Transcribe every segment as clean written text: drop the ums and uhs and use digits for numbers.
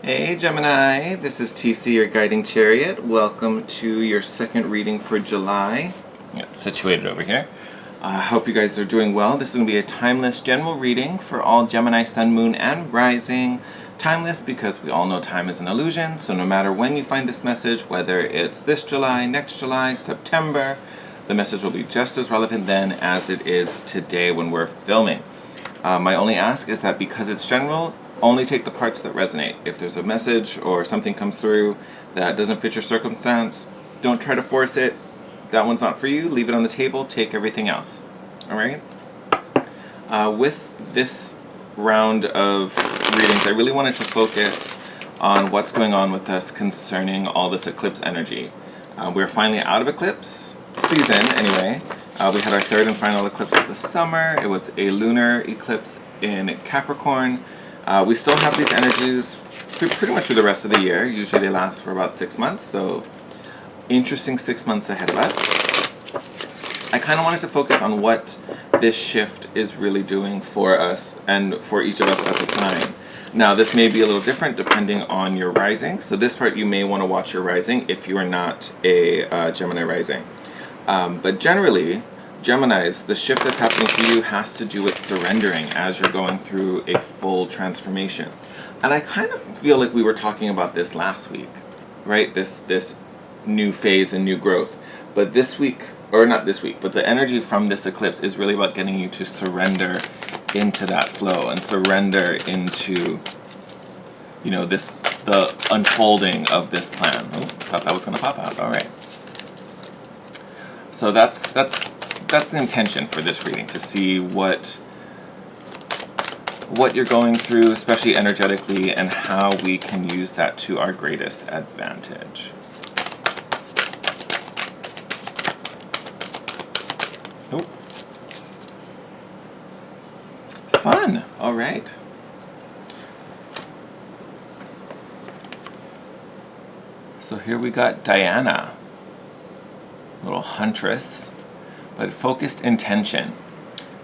Hey Gemini, this is TC, your guiding chariot. Welcome to your second reading for July. It's situated over here. I hope you guys are doing well. This is going to be a timeless general reading for all Gemini, Sun, Moon, and Rising. Timeless because we all know time is an illusion, so no matter when you find this message, whether it's this July, next July, September, the message will be just as relevant then as it is today when we're filming. My only ask is that because it's general, only take the parts that resonate. If there's a message or something comes through that doesn't fit your circumstance, don't try to force it. That one's not for you. Leave it on the table. Take everything else. All right? With this round of readings, I really wanted to focus on what's going on with us concerning all this eclipse energy. We're finally out of eclipse season, anyway. We had our third and final eclipse of the summer. It was a lunar eclipse in Capricorn. We still have these energies pretty much for the rest of the year. Usually they last for about 6 months, so interesting 6 months ahead of us. I kind of wanted to focus on what this shift is really doing for us and for each of us as a sign. Now, this may be a little different depending on your rising, so this part you may want to watch your rising if you are not a Gemini rising. But generally, Geminis, the shift that's happening for you has to do with surrendering as you're going through a full transformation. And I kind of feel like we were talking about this last week, right? This new phase and new growth. But this week, or not this week, but the energy from this eclipse is really about getting you to surrender into that flow and surrender into, the unfolding of this plan. Oh, thought that was going to pop out. All right. So that's the intention for this reading, to see what you're going through, especially energetically, and how we can use that to our greatest advantage. Oh. Fun. All right. So here we got Diana, little huntress, but focused intention.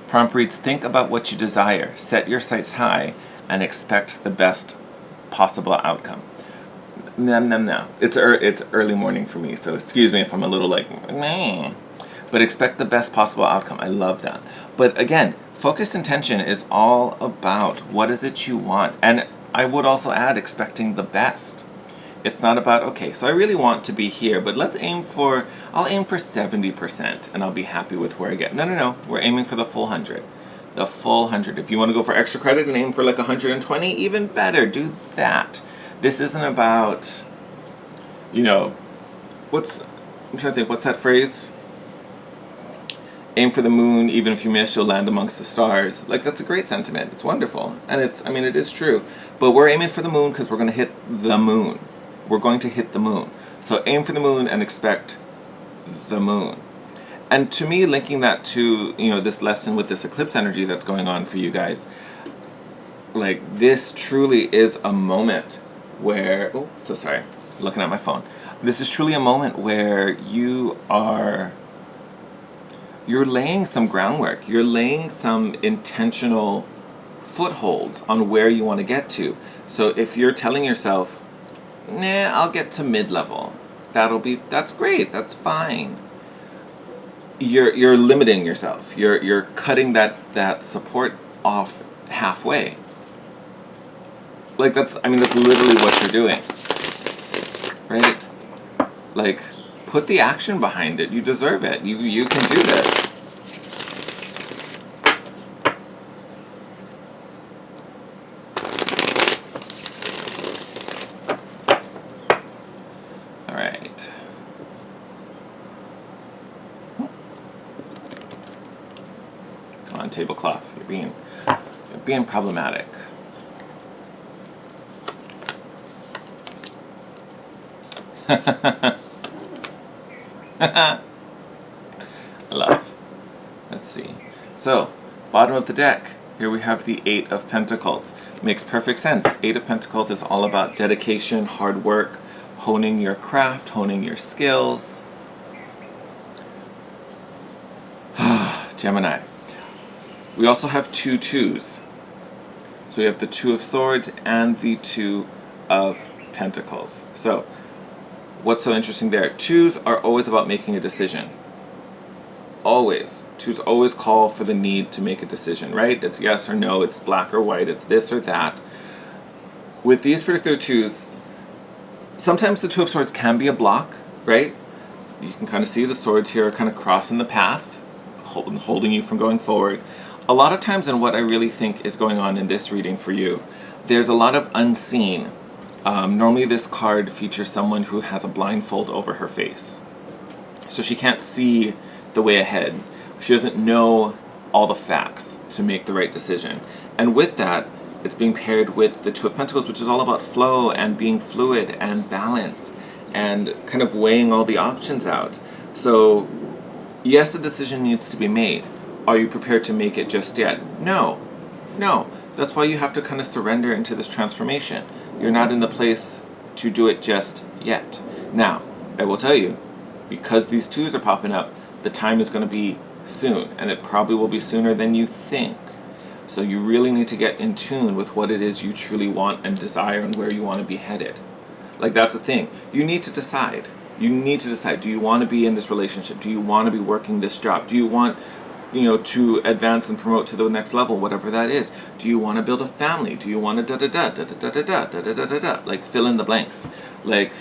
Prompt reads, think about what you desire, set your sights high, and expect the best possible outcome. No. It's early morning for me, so excuse me if I'm a little like, meh. But expect the best possible outcome. I love that. But again, focused intention is all about what is it you want. And I would also add expecting the best. It's not about, okay, so I really want to be here, but I'll aim for 70% and I'll be happy with where I get. No. We're aiming for the full 100. The full 100. If you want to go for extra credit and aim for like 120, even better. Do that. This isn't about, I'm trying to think, what's that phrase? Aim for the moon, even if you miss, you'll land amongst the stars. Like, that's a great sentiment. It's wonderful. And it is true. But we're aiming for the moon because we're going to hit the moon. We're going to hit the moon. So aim for the moon and expect the moon. And to me, linking that to, this lesson with this eclipse energy that's going on for you guys, like, this truly is a moment where, looking at my phone. This is truly a moment where you're laying some groundwork. You're laying some intentional footholds on where you want to get to. So if you're telling yourself, I'll get to mid-level, that's great, that's fine. You're limiting yourself. You're cutting that support off halfway. Like, that's literally what you're doing. Right? Like, put the action behind it. You deserve it. You can do this. All right. Come on, tablecloth. You're being problematic. Love. Let's see. So, bottom of the deck. Here we have the 8 of Pentacles. Makes perfect sense. 8 of Pentacles is all about dedication, hard work, honing your craft, honing your skills. Gemini. We also have 2 twos. So we have the 2 of Swords and the 2 of Pentacles. So, what's so interesting there? Twos are always about making a decision. Always. Twos always call for the need to make a decision, right? It's yes or no, it's black or white, it's this or that. With these particular twos, sometimes the Two of Swords can be a block, right? You can kind of see the swords here are kind of crossing the path, holding you from going forward. A lot of times, and what I really think is going on in this reading for you, there's a lot of unseen. Normally this card features someone who has a blindfold over her face. So she can't see the way ahead. She doesn't know all the facts to make the right decision. And with that, it's being paired with the Two of Pentacles, which is all about flow and being fluid and balance and kind of weighing all the options out. So yes, a decision needs to be made. Are you prepared to make it just yet? No. That's why you have to kind of surrender into this transformation. You're not in the place to do it just yet. Now, I will tell you, because these twos are popping up, the time is going to be soon, and it probably will be sooner than you think. So you really need to get in tune with what it is you truly want and desire and where you want to be headed. Like, that's the thing. You need to decide. You need to decide, do you want to be in this relationship? Do you want to be working this job? Do you want, to advance and promote to the next level, whatever that is? Do you want to build a family? Do you want to da-da-da, like, fill in the blanks? Like,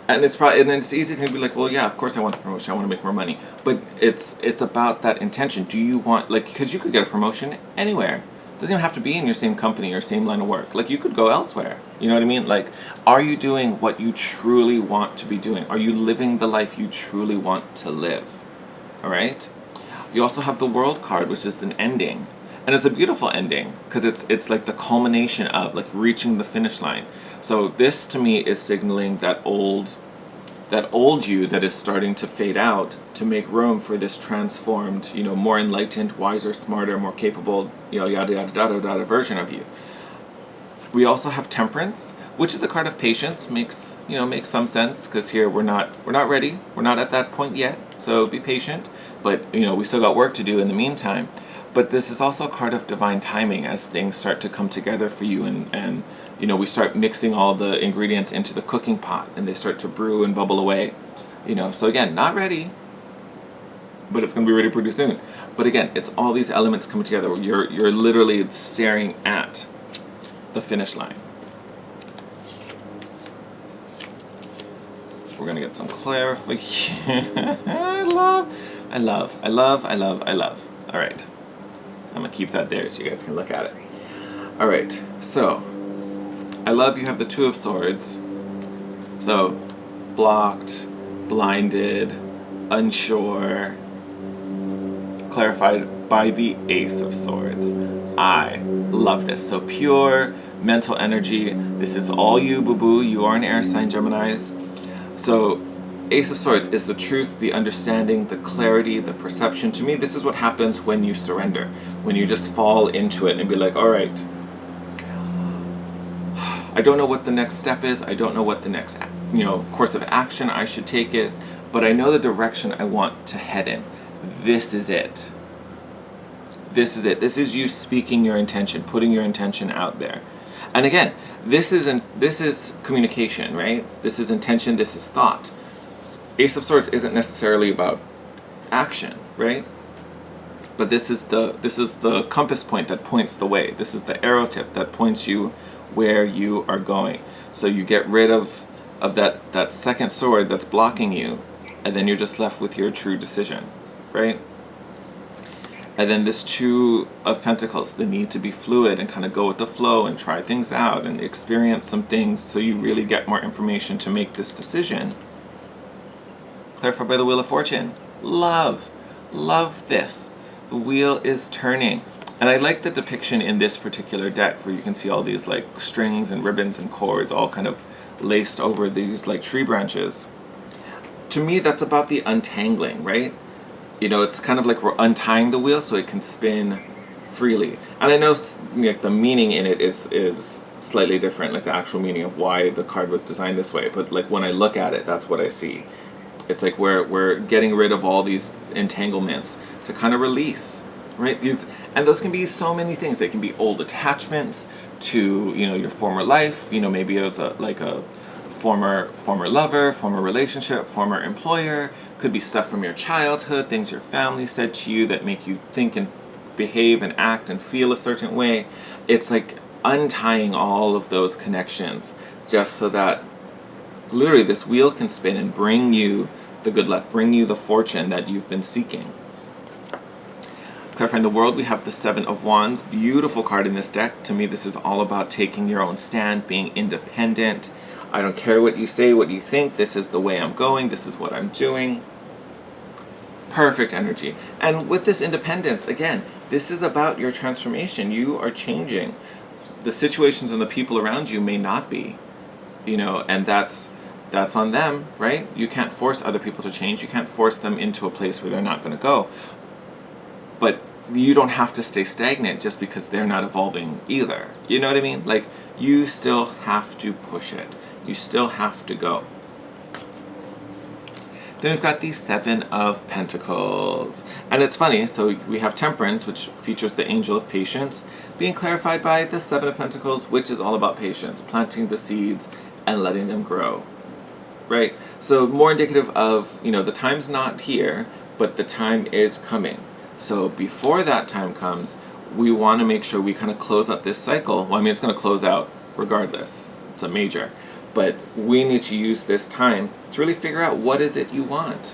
and it's easy to be like, well, yeah, of course I want the promotion. I want to make more money. But it's about that intention. Do you want, like, because you could get a promotion anywhere. It doesn't even have to be in your same company or same line of work. Like, you could go elsewhere. You know what I mean? Like, are you doing what you truly want to be doing? Are you living the life you truly want to live? All right? You also have the World card, which is an ending. And it's a beautiful ending because it's like the culmination of, like, reaching the finish line. So this to me is signaling that old you that is starting to fade out to make room for this transformed, more enlightened, wiser, smarter, more capable, yada yada yada yada version of you. We also have Temperance, which is a card of patience. Makes some sense because here we're not ready. We're not at that point yet. So be patient. But we still got work to do in the meantime. But this is also a card of divine timing as things start to come together for you and we start mixing all the ingredients into the cooking pot and they start to brew and bubble away. So again, not ready, but it's going to be ready pretty soon. But again, it's all these elements coming together. You're literally staring at the finish line. We're going to get some clarification. I love. All right. I'm going to keep that there so you guys can look at it. All right. So, I love you have the Two of Swords. So, blocked, blinded, unsure, clarified by the Ace of Swords. I love this. So pure mental energy. This is all you, boo-boo. You are an air sign, Geminis. So Ace of Swords is the truth, the understanding, the clarity, the perception. To me, this is what happens when you surrender. When you just fall into it and be like, all right, I don't know what the next step is. I don't know what the next, course of action I should take is, but I know the direction I want to head in. This is it. This is it. This is you speaking your intention, putting your intention out there. And again, this is communication, right? This is intention, this is thought. Ace of Swords isn't necessarily about action, right? But this is the compass point that points the way. This is the arrow tip that points you where you are going. So you get rid of that second sword that's blocking you, and then you're just left with your true decision, right? And then this Two of Pentacles, the need to be fluid and kind of go with the flow and try things out and experience some things so you really get more information to make this decision. Clarified by the Wheel of Fortune. Love this. The wheel is turning. And I like the depiction in this particular deck where you can see all these like strings and ribbons and cords all kind of laced over these like tree branches. To me, that's about the untangling, right? It's kind of like we're untying the wheel so it can spin freely. And I know like the meaning in it is slightly different, like the actual meaning of why the card was designed this way. But like when I look at it, that's what I see. It's like we're getting rid of all these entanglements to kind of release. right? And those can be so many things. They can be old attachments to, your former life. Maybe it's like a former lover, former relationship, former employer. Could be stuff from your childhood, things your family said to you that make you think and behave and act and feel a certain way. It's like untying all of those connections just so that literally this wheel can spin and bring you the good luck, bring you the fortune that you've been seeking. Clarifying the world, we have the Seven of Wands. Beautiful card in this deck. To me, this is all about taking your own stand, being independent. I don't care what you say, what you think. This is the way I'm going. This is what I'm doing. Perfect energy. And with this independence, again, this is about your transformation. You are changing. The situations and the people around you may not be, and that's on them, right? You can't force other people to change. You can't force them into a place where they're not going to go. But you don't have to stay stagnant just because they're not evolving either. You know what I mean? Like, you still have to push it. You still have to go. Then we've got the Seven of Pentacles. And it's funny, so we have Temperance, which features the Angel of Patience, being clarified by the Seven of Pentacles, which is all about patience, planting the seeds and letting them grow. Right? So more indicative of, the time's not here, but the time is coming. So before that time comes, we want to make sure we kind of close out this cycle. Well, it's going to close out regardless. It's a major. But we need to use this time to really figure out what is it you want.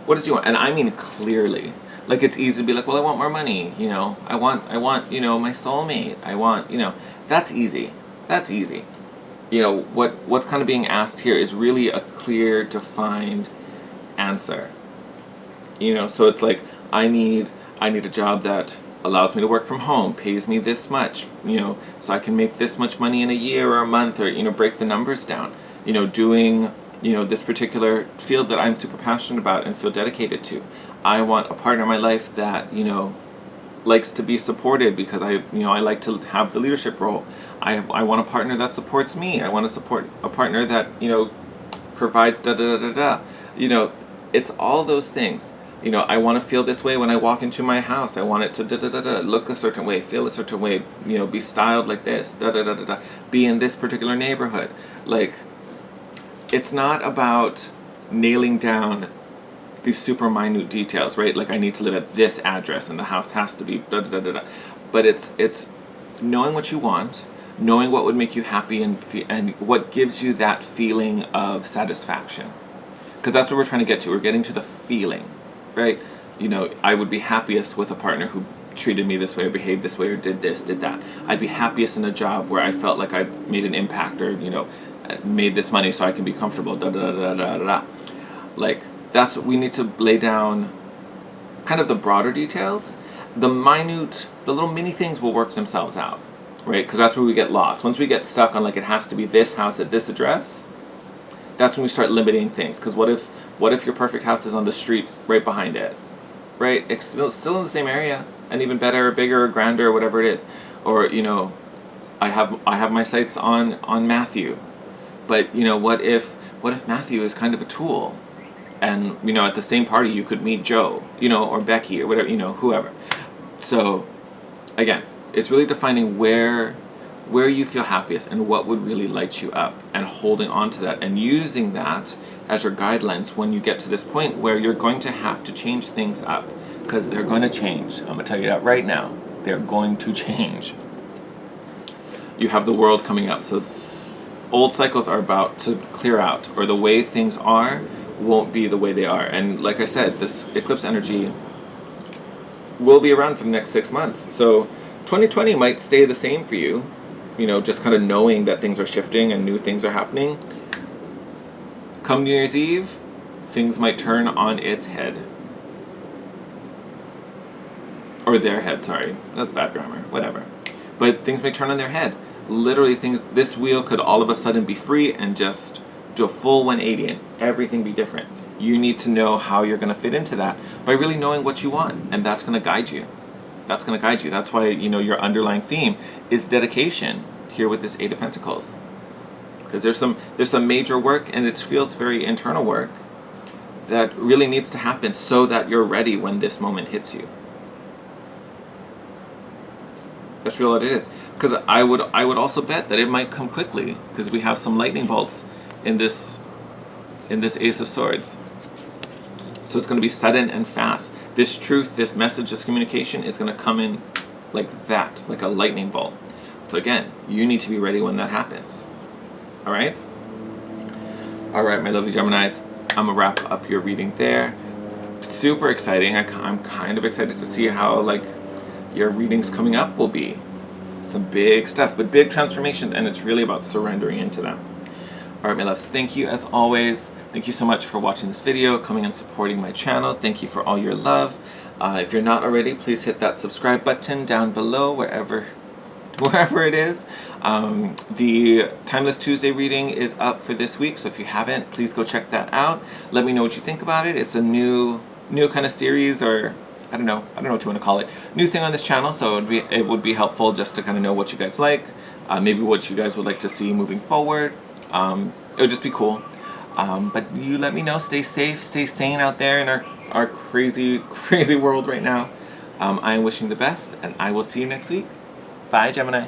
What is you want? And I mean clearly. Like, it's easy to be like, well, I want more money, I want, my soulmate. I want, that's easy. That's easy. What's kind of being asked here is really a clear, defined answer. So it's like, I need a job that allows me to work from home, pays me this much, so I can make this much money in a year or a month, or, break the numbers down. Doing, this particular field that I'm super passionate about and feel dedicated to. I want a partner in my life that, likes to be supported because I like to have the leadership role. I want a partner that supports me. I want to support a partner that, provides da-da-da-da-da. It's all those things. I want to feel this way when I walk into my house. I want it to da-da-da-da, look a certain way, feel a certain way, be styled like this, da-da-da-da-da, be in this particular neighborhood. Like, it's not about nailing down these super minute details, right? Like, I need to live at this address and the house has to be da-da-da-da-da. But it's knowing what you want, knowing what would make you happy and what gives you that feeling of satisfaction. Because that's what we're trying to get to. We're getting to the feeling. Right? I would be happiest with a partner who treated me this way or behaved this way or did this, did that. I'd be happiest in a job where I felt like I made an impact or, made this money so I can be comfortable, da da da da da da. Like, that's what we need to lay down, kind of the broader details. The little mini things will work themselves out, right? Because that's where we get lost. Once we get stuck on, like, it has to be this house at this address, that's when we start limiting things. Because what if your perfect house is on the street right behind it, right? It's still in the same area, and even better, or bigger, or grander, or whatever it is. Or, I have my sights on Matthew, but what if Matthew is kind of a tool, and at the same party you could meet Joe, or Becky, or whatever, whoever. So, again, it's really defining where you feel happiest and what would really light you up, and holding on to that and using that as your guidelines when you get to this point where you're going to have to change things up, because they're going to change. I'm going to tell you that right now. They're going to change. You have the world coming up, so old cycles are about to clear out, or the way things are won't be the way they are. And like I said, this eclipse energy will be around for the next 6 months. So 2020 might stay the same for you, just kind of knowing that things are shifting and new things are happening. Come New Year's Eve, things might turn on its head. Or their head, sorry. That's bad grammar. Whatever. But things may turn on their head. Literally, this wheel could all of a sudden be free and just do a full 180 and everything be different. You need to know how you're going to fit into that by really knowing what you want. And that's going to guide you. That's going to guide you. That's why, your underlying theme is dedication here with this Eight of Pentacles. Because there's some major work, and it feels very internal work that really needs to happen so that you're ready when this moment hits you. That's real what it is. Because I would also bet that it might come quickly, because we have some lightning bolts in this Ace of Swords. So it's going to be sudden and fast. This truth, this message, this communication is going to come in like that, like a lightning bolt. So again, you need to be ready when that happens. All right? All right, my lovely Geminis. I'm going to wrap up your reading there. Super exciting. I'm kind of excited to see how like your readings coming up will be. Some big stuff, but big transformations, and it's really about surrendering into them. All right, my loves, thank you as always. Thank you so much for watching this video, coming and supporting my channel. Thank you for all your love. If you're not already, please hit that subscribe button down below, wherever it is. The Timeless Tuesday reading is up for this week, so if you haven't, please go check that out. Let me know what you think about it. It's a new kind of series, or I don't know what you want to call it. New thing on this channel, so it would be helpful just to kind of know what you guys like, maybe what you guys would like to see moving forward. It would just be cool. But you let me know. Stay safe, stay sane out there in our crazy world right now. I am wishing the best, and I will see you next week. Bye, Gemini.